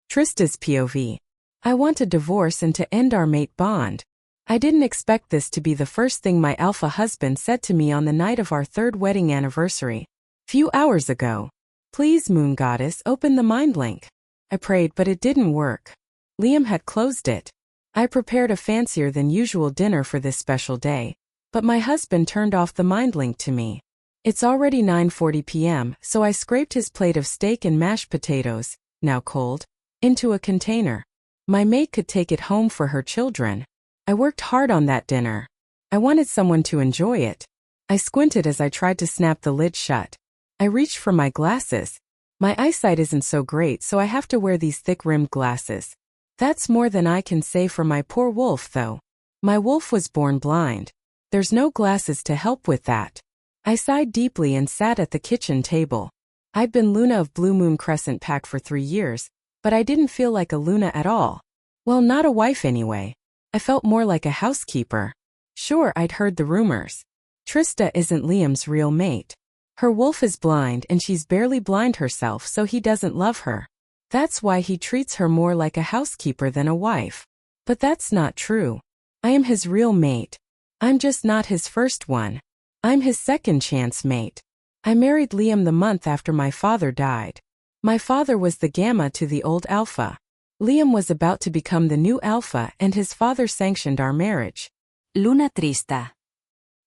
Trista's POV. I want a divorce and to end our mate bond. I didn't expect this to be the first thing my alpha husband said to me on the night of our third wedding anniversary. Few hours ago. Please, moon goddess, open the mind link. I prayed, but it didn't work. Liam had closed it. I prepared a fancier than usual dinner for this special day, but my husband turned off the mind link to me. It's already 9:40 p.m., so I scraped his plate of steak and mashed potatoes, now cold, into a container. My mate could take it home for her children. I worked hard on that dinner. I wanted someone to enjoy it. I squinted as I tried to snap the lid shut. I reached for my glasses. My eyesight isn't so great, so I have to wear these thick-rimmed glasses. That's more than I can say for my poor wolf, though. My wolf was born blind. There's no glasses to help with that. I sighed deeply and sat at the kitchen table. I'd been Luna of Blue Moon Crescent Pack for 3 years, but I didn't feel like a Luna at all. Well, not a wife anyway. I felt more like a housekeeper. Sure, I'd heard the rumors. Trista isn't Liam's real mate. Her wolf is blind and she's barely blind herself, so he doesn't love her. That's why he treats her more like a housekeeper than a wife. But that's not true. I am his real mate. I'm just not his first one. I'm his second chance mate. I married Liam the month after my father died. My father was the gamma to the old alpha. Liam was about to become the new alpha and his father sanctioned our marriage. Luna trista.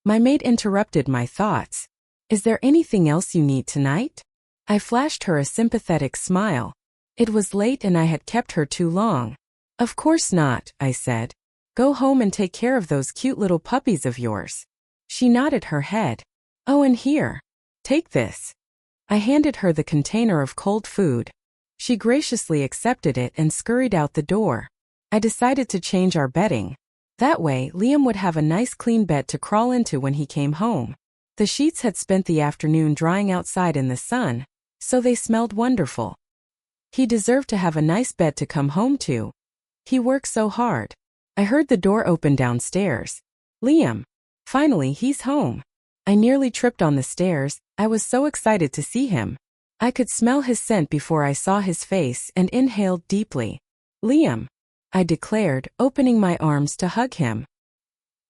My mate interrupted my thoughts. Is there anything else you need tonight? I flashed her a sympathetic smile. It was late and I had kept her too long. Of course not, I said. Go home and take care of those cute little puppies of yours. She nodded her head. Oh, and here. Take this. I handed her the container of cold food. She graciously accepted it and scurried out the door. I decided to change our bedding. That way, Liam would have a nice clean bed to crawl into when he came home. The sheets had spent the afternoon drying outside in the sun, so they smelled wonderful. He deserved to have a nice bed to come home to. He worked so hard. I heard the door open downstairs. Liam. Finally, he's home. I nearly tripped on the stairs. I was so excited to see him. I could smell his scent before I saw his face and inhaled deeply. Liam, I declared, opening my arms to hug him.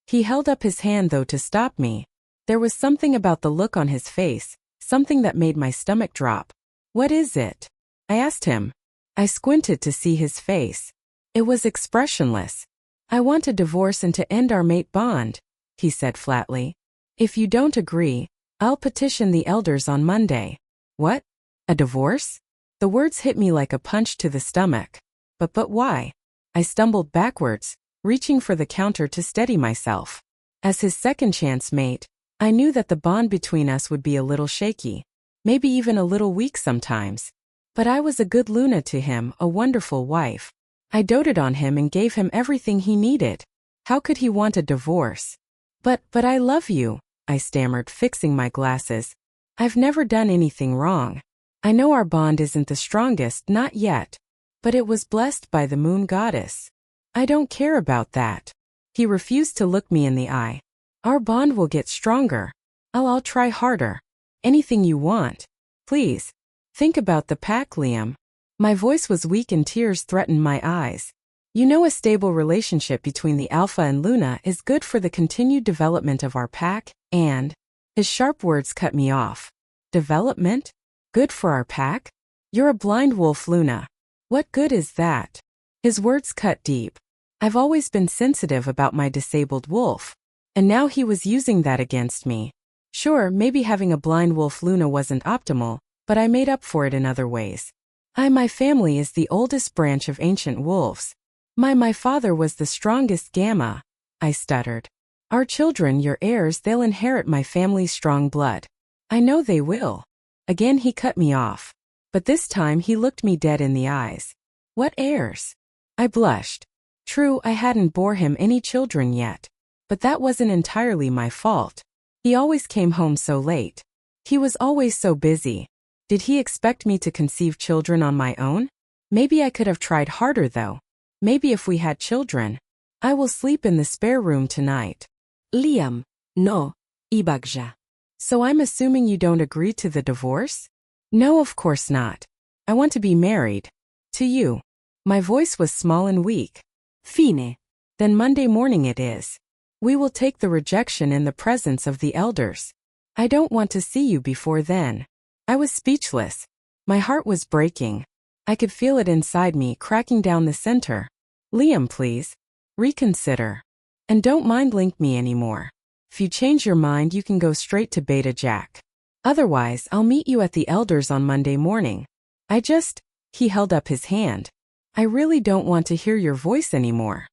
He held up his hand though to stop me. There was something about the look on his face, something that made my stomach drop. What is it? I asked him. I squinted to see his face. It was expressionless. I want a divorce and to end our mate bond, he said flatly. If you don't agree, I'll petition the elders on Monday. What? A divorce? The words hit me like a punch to the stomach. But why? I stumbled backwards, reaching for the counter to steady myself. As his second chance mate, I knew that the bond between us would be a little shaky, maybe even a little weak sometimes. But I was a good Luna to him, a wonderful wife. I doted on him and gave him everything he needed. How could he want a divorce? But I love you, I stammered, fixing my glasses. I've never done anything wrong. I know our bond isn't the strongest, not yet. But it was blessed by the moon goddess. I don't care about that. He refused to look me in the eye. Our bond will get stronger. I'll try harder. Anything you want. Please. Think about the pack, Liam. My voice was weak and tears threatened my eyes. You know, a stable relationship between the Alpha and Luna is good for the continued development of our pack, and... His sharp words cut me off. Development? Good for our pack? You're a blind wolf, Luna. What good is that? His words cut deep. I've always been sensitive about my disabled wolf. And now he was using that against me. Sure, maybe having a blind wolf Luna wasn't optimal, but I made up for it in other ways. My family is the oldest branch of ancient wolves. My father was the strongest gamma, I stuttered. Our children, your heirs, they'll inherit my family's strong blood. I know they will. Again he cut me off. But this time he looked me dead in the eyes. What heirs? I blushed. True, I hadn't bore him any children yet. But that wasn't entirely my fault. He always came home so late. He was always so busy. Did he expect me to conceive children on my own? Maybe I could have tried harder though. Maybe if we had children. I will sleep in the spare room tonight. Liam, no, ibagja. So I'm assuming you don't agree to the divorce? No, of course not. I want to be married. To you. My voice was small and weak. Fine. Then Monday morning it is. We will take the rejection in the presence of the elders. I don't want to see you before then. I was speechless. My heart was breaking. I could feel it inside me cracking down the center. Liam, please. Reconsider. And don't mind link me anymore. If you change your mind, you can go straight to Beta Jack. Otherwise, I'll meet you at the elders on Monday morning. He held up his hand. I really don't want to hear your voice anymore.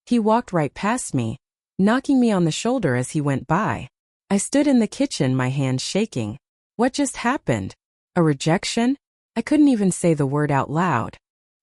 He walked right past me, knocking me on the shoulder as he went by. I stood in the kitchen, my hands shaking. What just happened? A rejection? I couldn't even say the word out loud.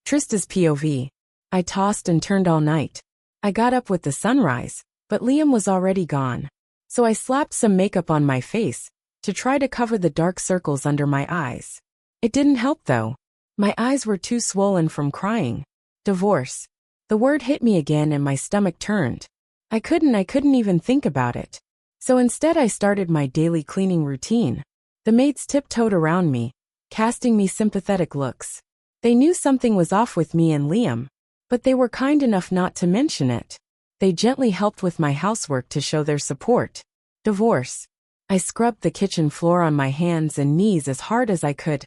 Trista's POV. I tossed and turned all night. I got up with the sunrise, but Liam was already gone. So I slapped some makeup on my face to try to cover the dark circles under my eyes. It didn't help though. My eyes were too swollen from crying. Divorce. The word hit me again and my stomach turned. I couldn't even think about it. So instead I started my daily cleaning routine. The maids tiptoed around me, casting me sympathetic looks. They knew something was off with me and Liam, but they were kind enough not to mention it. They gently helped with my housework to show their support. Divorce. I scrubbed the kitchen floor on my hands and knees as hard as I could,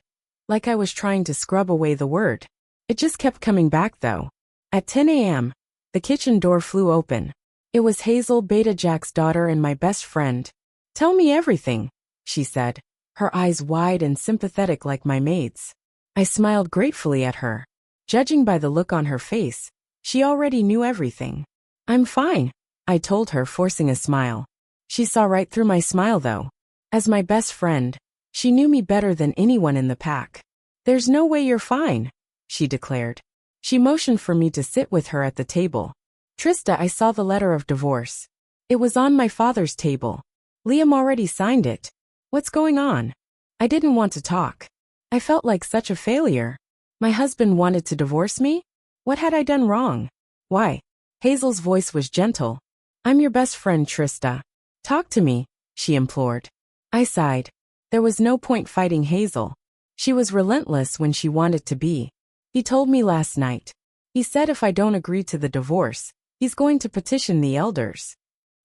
like I was trying to scrub away the word. It just kept coming back though. At 10 a.m., the kitchen door flew open. It was Hazel, Beta Jack's daughter and my best friend. Tell me everything, she said, her eyes wide and sympathetic like my maid's. I smiled gratefully at her. Judging by the look on her face, she already knew everything. I'm fine, I told her, forcing a smile. She saw right through my smile though. As my best friend, she knew me better than anyone in the pack. There's no way you're fine, she declared. She motioned for me to sit with her at the table. Trista, I saw the letter of divorce. It was on my father's table. Liam already signed it. What's going on? I didn't want to talk. I felt like such a failure. My husband wanted to divorce me? What had I done wrong? Why? Hazel's voice was gentle. I'm your best friend, Trista. Talk to me, she implored. I sighed. There was no point fighting Hazel. She was relentless when she wanted to be. He told me last night. He said if I don't agree to the divorce, he's going to petition the elders.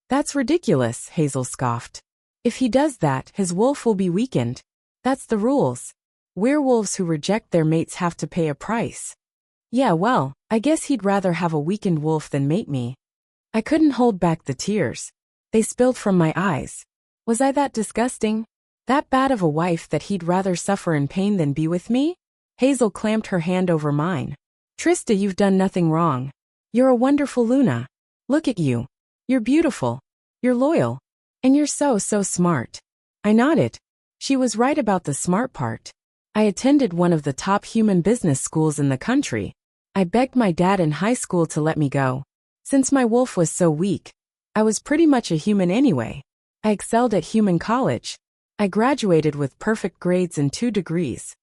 That's ridiculous, Hazel scoffed. If he does that, his wolf will be weakened. That's the rules. Werewolves who reject their mates have to pay a price. Yeah, well, I guess he'd rather have a weakened wolf than mate me. I couldn't hold back the tears. They spilled from my eyes. Was I that disgusting? That bad of a wife that he'd rather suffer in pain than be with me? Hazel clamped her hand over mine. Trista, you've done nothing wrong. You're a wonderful Luna. Look at you. You're beautiful. You're loyal. And you're so smart. I nodded. She was right about the smart part. I attended one of the top human business schools in the country. I begged my dad in high school to let me go. Since my wolf was so weak, I was pretty much a human anyway. I excelled at human college. I graduated with perfect grades and 2 degrees.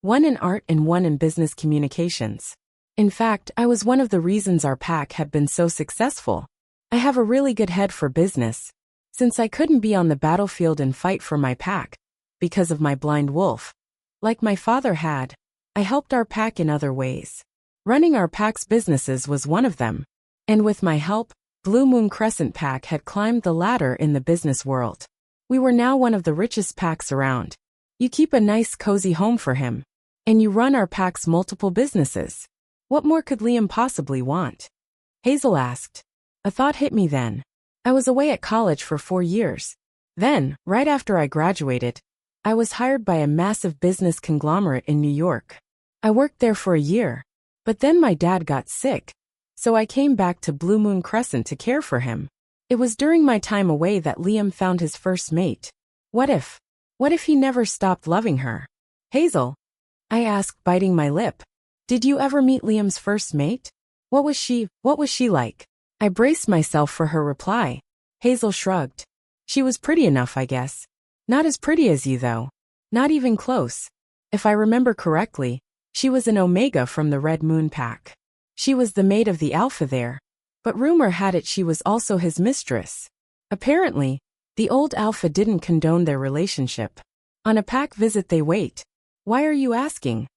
One in art and one in business communications. In fact, I was one of the reasons our pack had been so successful. I have a really good head for business. Since I couldn't be on the battlefield and fight for my pack, because of my blind wolf, like my father had, I helped our pack in other ways. Running our pack's businesses was one of them. And with my help, Blue Moon Crescent Pack had climbed the ladder in the business world. We were now one of the richest packs around. You keep a nice cozy home for him. And you run our pack's multiple businesses. What more could Liam possibly want? Hazel asked. A thought hit me then. I was away at college for 4 years. Then, right after I graduated, I was hired by a massive business conglomerate in New York. I worked there for a year. But then my dad got sick. So I came back to Blue Moon Crescent to care for him. It was during my time away that Liam found his first mate. What if he never stopped loving her? Hazel? I asked, biting my lip. Did you ever meet Liam's first mate? What was she like? I braced myself for her reply. Hazel shrugged. She was pretty enough, I guess. Not as pretty as you though. Not even close. If I remember correctly, she was an Omega from the Red Moon Pack. She was the mate of the Alpha there. But rumor had it she was also his mistress. Apparently, the old Alpha didn't condone their relationship. On a pack visit they wait. Why are you asking?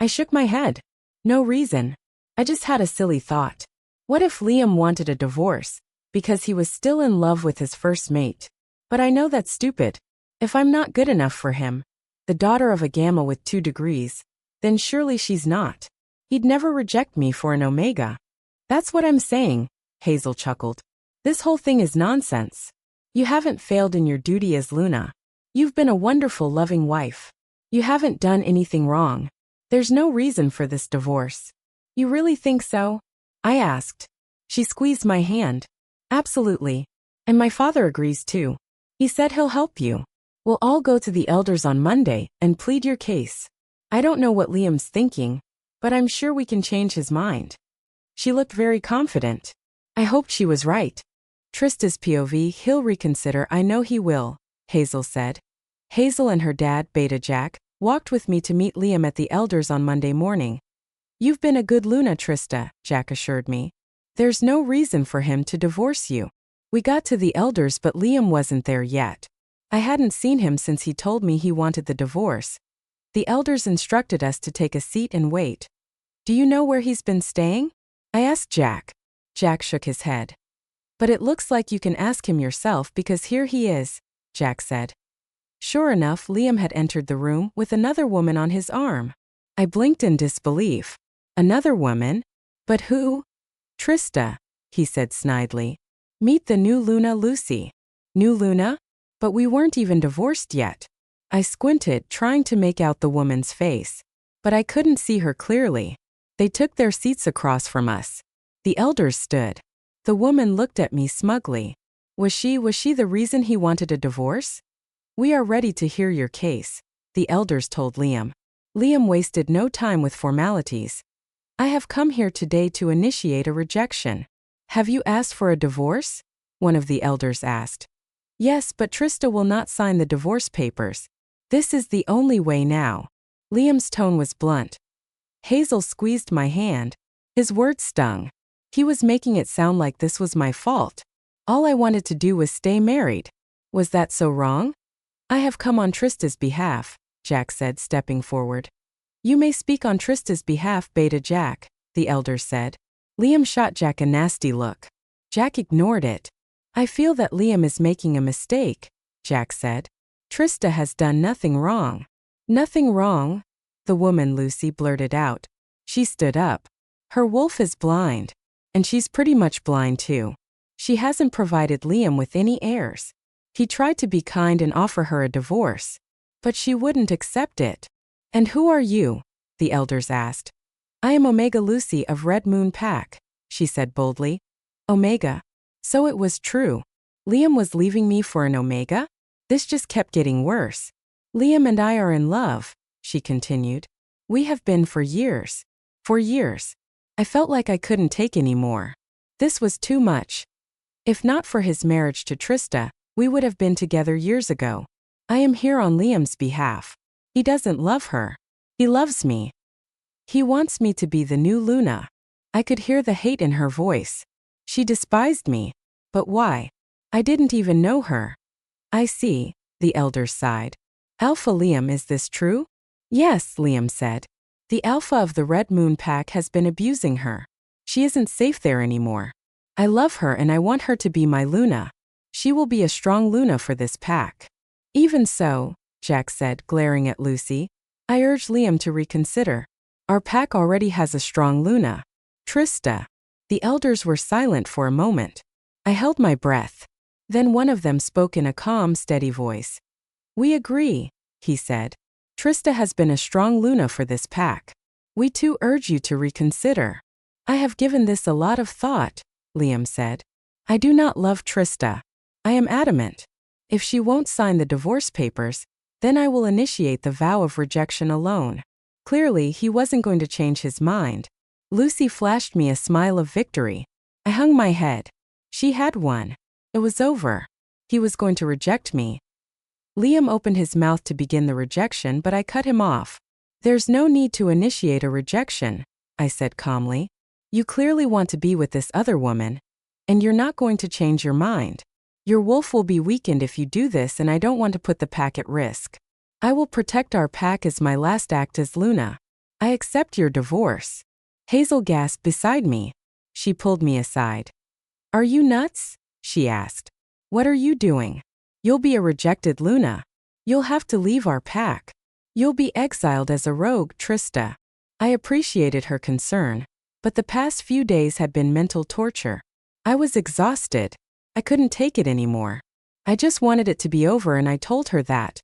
I shook my head. No reason. I just had a silly thought. What if Liam wanted a divorce because he was still in love with his first mate? But I know that's stupid. If I'm not good enough for him, the daughter of a gamma with 2 degrees, then surely she's not. He'd never reject me for an omega. That's what I'm saying, Hazel chuckled. This whole thing is nonsense. You haven't failed in your duty as Luna. You've been a wonderful, loving wife. You haven't done anything wrong. There's no reason for this divorce. You really think so? I asked. She squeezed my hand. Absolutely. And my father agrees too. He said he'll help you. We'll all go to the elders on Monday and plead your case. I don't know what Liam's thinking, but I'm sure we can change his mind. She looked very confident. I hoped she was right. Trista's POV, he'll reconsider, I know he will, Hazel said. Hazel and her dad, Beta Jack, walked with me to meet Liam at the elders on Monday morning. You've been a good Luna, Trista, Jack assured me. There's no reason for him to divorce you. We got to the elders but Liam wasn't there yet. I hadn't seen him since he told me he wanted the divorce. The elders instructed us to take a seat and wait. Do you know where he's been staying? I asked Jack. Jack shook his head. But it looks like you can ask him yourself because here he is, Jack said. Sure enough, Liam had entered the room with another woman on his arm. I blinked in disbelief. Another woman? But who? Trista, he said snidely. Meet the new Luna, Lucy. New Luna? But we weren't even divorced yet. I squinted, trying to make out the woman's face. But I couldn't see her clearly. They took their seats across from us. The elders stood. The woman looked at me smugly. Was she the reason he wanted a divorce? We are ready to hear your case, the elders told Liam. Liam wasted no time with formalities. I have come here today to initiate a rejection. Have you asked for a divorce? One of the elders asked. Yes, but Trista will not sign the divorce papers. This is the only way now. Liam's tone was blunt. Hazel squeezed my hand. His words stung. He was making it sound like this was my fault. All I wanted to do was stay married. Was that so wrong? I have come on Trista's behalf, Jack said, stepping forward. You may speak on Trista's behalf, Beta Jack, the elders said. Liam shot Jack a nasty look. Jack ignored it. I feel that Liam is making a mistake, Jack said. Trista has done nothing wrong. Nothing wrong? The woman Lucy blurted out. She stood up. Her wolf is blind. And she's pretty much blind too. She hasn't provided Liam with any heirs. He tried to be kind and offer her a divorce. But she wouldn't accept it. And who are you? The elders asked. I am Omega Lucy of Red Moon Pack, she said boldly. Omega? So it was true. Liam was leaving me for an Omega? This just kept getting worse. Liam and I are in love, she continued. We have been for years. For years. I felt like I couldn't take any more. This was too much. If not for his marriage to Trista, we would have been together years ago. I am here on Liam's behalf. He doesn't love her. He loves me. He wants me to be the new Luna. I could hear the hate in her voice. She despised me. But why? I didn't even know her. I see, the elders sighed. Alpha Liam, is this true? Yes, Liam said. The Alpha of the Red Moon Pack has been abusing her. She isn't safe there anymore. I love her and I want her to be my Luna. She will be a strong Luna for this pack. Even so, Jack said, glaring at Lucy, I urge Liam to reconsider. Our pack already has a strong Luna. Trista. The elders were silent for a moment. I held my breath. Then one of them spoke in a calm, steady voice. We agree, he said. Trista has been a strong Luna for this pack. We too urge you to reconsider. I have given this a lot of thought, Liam said. I do not love Trista. I am adamant. If she won't sign the divorce papers, then I will initiate the vow of rejection alone. Clearly, he wasn't going to change his mind. Lucy flashed me a smile of victory. I hung my head. She had won. It was over. He was going to reject me. Liam opened his mouth to begin the rejection, but I cut him off. There's no need to initiate a rejection, I said calmly. You clearly want to be with this other woman. And you're not going to change your mind. Your wolf will be weakened if you do this, and I don't want to put the pack at risk. I will protect our pack as my last act as Luna. I accept your divorce. Hazel gasped beside me. She pulled me aside. Are you nuts? She asked. What are you doing? You'll be a rejected Luna. You'll have to leave our pack. You'll be exiled as a rogue, Trista. I appreciated her concern, but the past few days had been mental torture. I was exhausted. I couldn't take it anymore. I just wanted it to be over, and I told her that.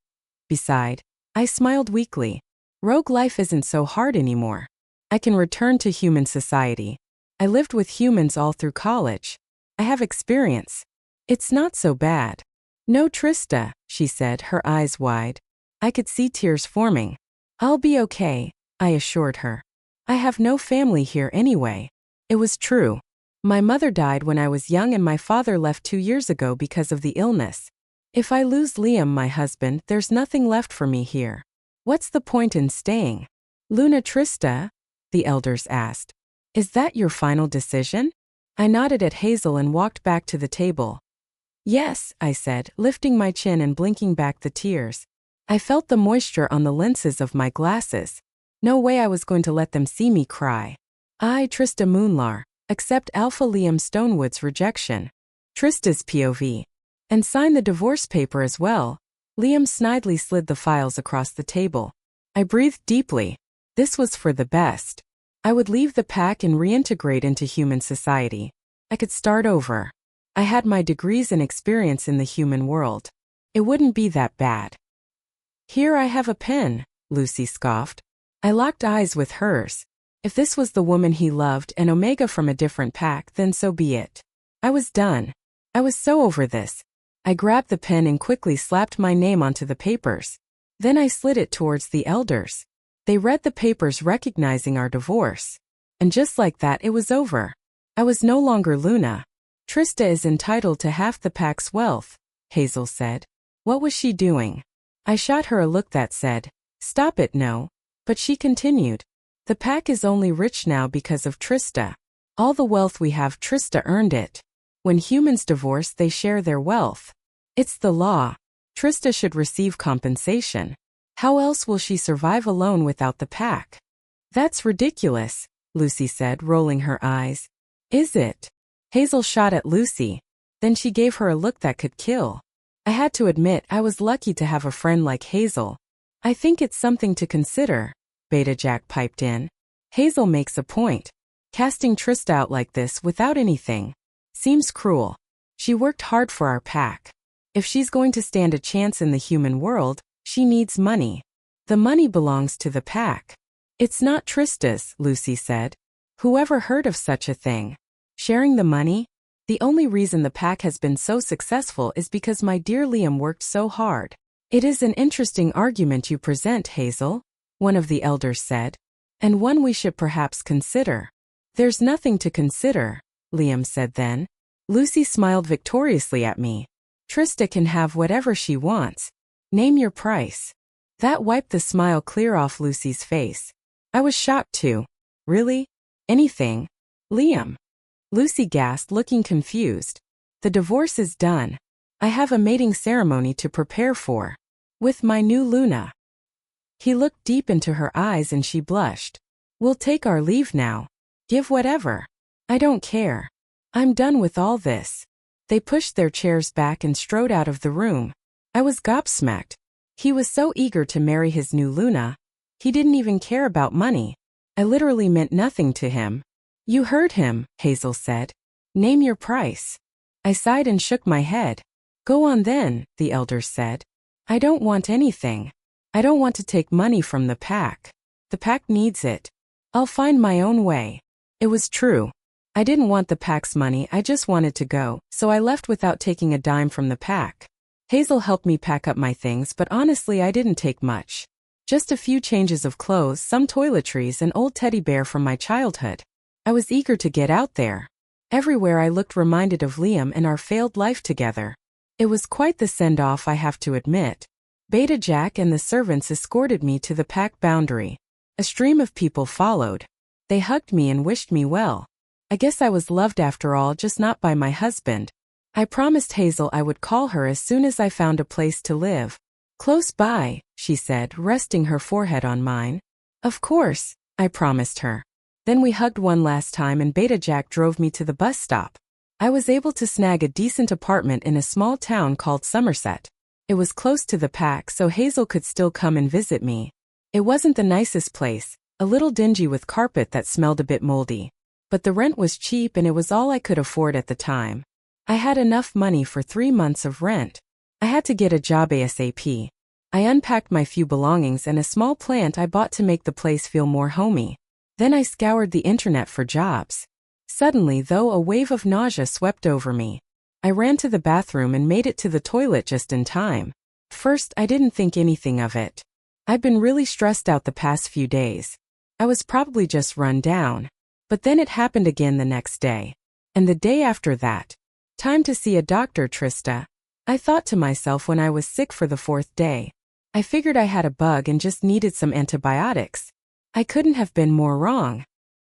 Besides, I smiled weakly. Rogue life isn't so hard anymore. I can return to human society. I lived with humans all through college. I have experience. It's not so bad. No, Trista, she said, her eyes wide. I could see tears forming. I'll be okay, I assured her. I have no family here anyway. It was true. My mother died when I was young, and my father left 2 years ago because of the illness. If I lose Liam, my husband, there's nothing left for me here. What's the point in staying? Luna, Trista? The elders asked. Is that your final decision? I nodded at Hazel and walked back to the table. Yes, I said, lifting my chin and blinking back the tears. I felt the moisture on the lenses of my glasses. No way I was going to let them see me cry. I, Trista Moonlar, accept Alpha Liam Stonewood's rejection. Trista's POV. And sign the divorce paper as well. Liam snidely slid the files across the table. I breathed deeply. This was for the best. I would leave the pack and reintegrate into human society. I could start over. I had my degrees and experience in the human world. It wouldn't be that bad. Here I have a pen, Lucy scoffed. I locked eyes with hers. If this was the woman he loved and Omega from a different pack, then so be it. I was done. I was so over this. I grabbed the pen and quickly slapped my name onto the papers. Then I slid it towards the elders. They read the papers, recognizing our divorce. And just like that, it was over. I was no longer Luna. Trista is entitled to half the pack's wealth, Hazel said. What was she doing? I shot her a look that said, stop it, no. But she continued. The pack is only rich now because of Trista. All the wealth we have, Trista earned it. When humans divorce, they share their wealth. It's the law. Trista should receive compensation. How else will she survive alone without the pack? That's ridiculous, Lucy said, rolling her eyes. Is it? Hazel shot at Lucy. Then she gave her a look that could kill. I had to admit I was lucky to have a friend like Hazel. I think it's something to consider, Beta Jack piped in. Hazel makes a point. Casting Trista out like this without anything seems cruel. She worked hard for our pack. If she's going to stand a chance in the human world, she needs money. The money belongs to the pack. It's not Trista's, Lucy said. Whoever heard of such a thing? Sharing the money? The only reason the pack has been so successful is because my dear Liam worked so hard. It is an interesting argument you present, Hazel, one of the elders said, and one we should perhaps consider. There's nothing to consider, Liam said then. Lucy smiled victoriously at me. Trista can have whatever she wants. Name your price. That wiped the smile clear off Lucy's face. I was shocked too. Really? Anything? Liam? Lucy gasped, looking confused. The divorce is done. I have a mating ceremony to prepare for. With my new Luna. He looked deep into her eyes and she blushed. We'll take our leave now. Give whatever. I don't care. I'm done with all this. They pushed their chairs back and strode out of the room. I was gobsmacked. He was so eager to marry his new Luna. He didn't even care about money. I literally meant nothing to him. You heard him, Hazel said. Name your price. I sighed and shook my head. Go on then, the elders said. I don't want anything. I don't want to take money from the pack. The pack needs it. I'll find my own way. It was true. I didn't want the pack's money, I just wanted to go, so I left without taking a dime from the pack. Hazel helped me pack up my things, but honestly I didn't take much. Just a few changes of clothes, some toiletries, and old teddy bear from my childhood. I was eager to get out there. Everywhere I looked reminded of Liam and our failed life together. It was quite the send-off, I have to admit. Beta Jack and the servants escorted me to the pack boundary. A stream of people followed. They hugged me and wished me well. I guess I was loved after all, just not by my husband. I promised Hazel I would call her as soon as I found a place to live. Close by, she said, resting her forehead on mine. Of course, I promised her. Then we hugged one last time and Beta Jack drove me to the bus stop. I was able to snag a decent apartment in a small town called Somerset. It was close to the pack so Hazel could still come and visit me. It wasn't the nicest place, a little dingy with carpet that smelled a bit moldy. But the rent was cheap and it was all I could afford at the time. I had enough money for 3 months of rent. I had to get a job ASAP. I unpacked my few belongings and a small plant I bought to make the place feel more homey. Then I scoured the internet for jobs. Suddenly, though, a wave of nausea swept over me. I ran to the bathroom and made it to the toilet just in time. First, I didn't think anything of it. I'd been really stressed out the past few days. I was probably just run down. But then it happened again the next day. And the day after that. Time to see a doctor, Trista. I thought to myself when I was sick for the 4th day. I figured I had a bug and just needed some antibiotics. I couldn't have been more wrong.